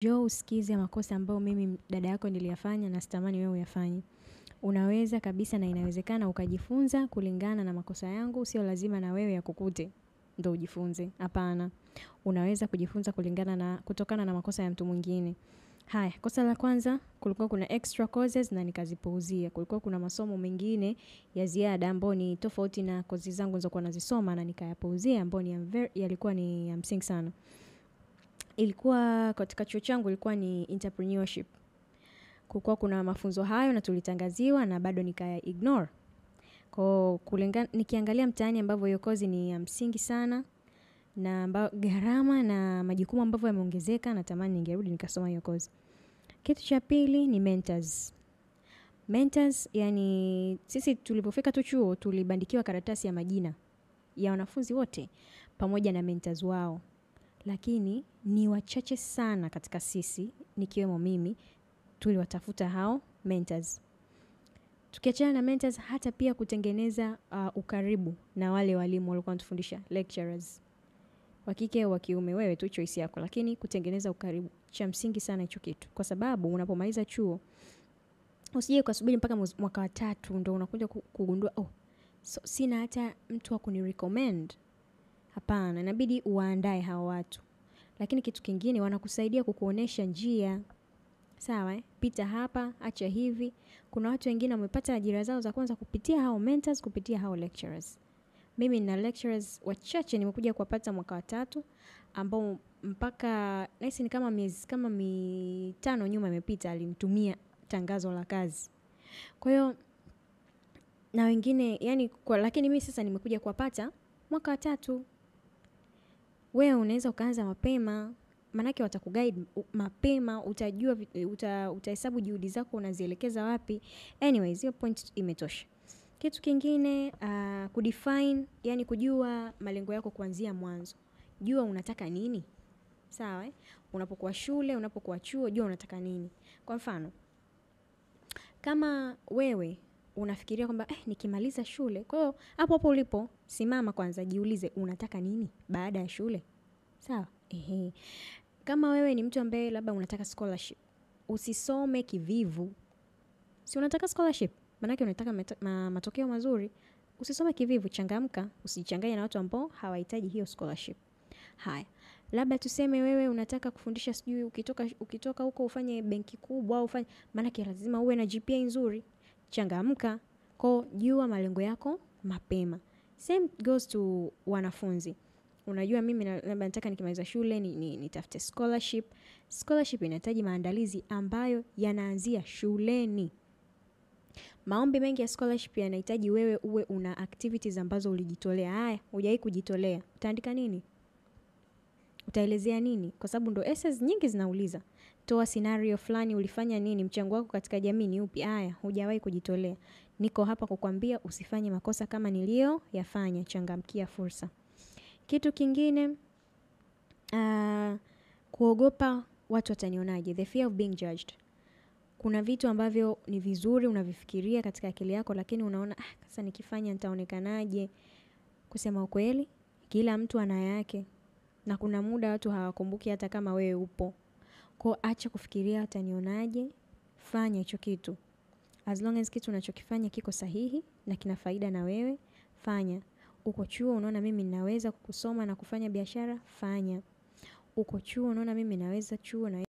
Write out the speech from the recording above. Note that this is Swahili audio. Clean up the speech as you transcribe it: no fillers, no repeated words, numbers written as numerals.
Njoo usikize makosa ambayo mimi dada yako niliyafanya na sitamani wewe uyafanye. Unaweza kabisa na inawezekana ukajifunza kulingana na makosa yangu, sio lazima na wewe yakukute ndo ujifunze. Hapana. Unaweza kujifunza kutokana na makosa ya mtu mwingine. Haya, kosa la kwanza, kulikuwa kuna extra causes na nikazipuuzia. Kulikuwa kuna masomo mengine ya ziada ambayo ni tofauti na kozi zangu nilizokuwa nazisoma na nikayapuuzia ambayo yalikuwa ni ya msingi sana. Ilikuwa katika chuo changu ilikuwa ni entrepreneurship. Kulikuwa kuna mafunzo hayo na tulitangaziwa na bado nikaya ignore. Nikiangalia mtaani ambavyo hiyo kozi ni ya msingi sana na gharama na majukumu ambavyo yameongezeka, natamani ningerudi nikasoma hiyo kozi. Kitu cha pili ni mentors. Mentors, yani sisi tulipofika tu chuo tulibandikiwa karatasi ya majina ya wanafunzi wote pamoja na mentors wao. Lakini ni wachache sana katika sisi, nikiwemo mimi, tuliwatafuta hao mentors. Tukiachana na mentors, hata pia kutengeneza ukaribu na wale walimu walikuwa wanatufundisha, lecturers. Wa kike au wa kiume, wewe tu choice yako, lakini kutengeneza ukaribu cha msingi sana hicho kitu. Kwa sababu unapomaliza chuo, usije ukasubiri mpaka mwaka wa 3 ndio unakuja kugundua, sina hata mtu wa kunirecommend. Hapana, inabidi uwaandae hao watu. Lakini kitu kingine wanakusaidia kukuonesha njia. Sawa, pita hapa, acha hivi. Kuna watu wengine wamepata ajira zao za kwanza kupitia hao mentors, kupitia hao lecturers. Mimi na lecturers wachache nimekuja kuwapata mwaka wa 3 ambao mpaka nahisi ni kama miezi kama 5 nyuma imepita alinitumia tangazo la kazi. Kwa hiyo na wengine lakini mimi sasa nimekuja kuwapata mwaka wa 3. Wewe unaweza ukaanza mapema, manake watakuguide mapema, utajua utahesabu juhudi zako unazielekeza wapi. Anyways, hiyo point imetosha. Kitu kingine, kudefine, yani kujua malengo yako kuanzia mwanzo. Jua unataka nini? Sawa, unapokuwa shule, unapokuwa chuo, jua unataka nini? Kwa mfano, kama wewe unafikiria kwamba nikimaliza shule, kwa hiyo hapo ulipo, simama kwanza, jiulize unataka nini baada ya shule? Sawa? Kama wewe ni mtu ambaye labda unataka scholarship, usisome kivivu. Si unataka scholarship, manake unataka matokeo mazuri, usisome kivivu, changamka, usijichanganye na watu ambao hawahitaji hiyo scholarship. Haya, labda tuseme wewe unataka kufundisha sijui ukitoka huko ufanye benki kubwa au ufanye, manake lazima uwe na GPA nzuri. Changamka, jua malengo yako mapema. Same goes to wanafunzi. Unajua mimi labda nataka nikimaliza shule nitafute scholarship. Scholarship inahitaji maandalizi ambayo yanaanzia shuleni. Maombi mengi ya scholarship yanahitaji wewe uwe una activities ambazo ulijitolea. Haya, hujawahi kujitolea, utaandika nini? Utaelezea nini? Kwa sababu ndo essays nyingi zinauliza. Toa scenario fulani, ulifanya nini? Mchango wako katika jamii ni upi? Haya, hujawahi kujitolea. Niko hapa kukwambia usifanye makosa kama niliyoyafanya. Changamkia fursa. Kitu kingine, kuogopa watu watanionaje, the fear of being judged. Kuna vitu ambavyo ni vizuri unavifikiria katika akili yako, lakini unaona sasa nikifanya nitaonekanaje? Kusema ukweli, kila mtu ana yake, na kuna muda watu hawakumbuki hata kama wewe upo. Acha kufikiria watanionaje, fanya hicho kitu. As long as kitu unachokifanya kiko sahihi na kina faida na wewe, fanya. Uko chuo unaona mimi ninaweza kusoma na kufanya biashara, fanya. Uko chuo unaona mimi naweza chuo na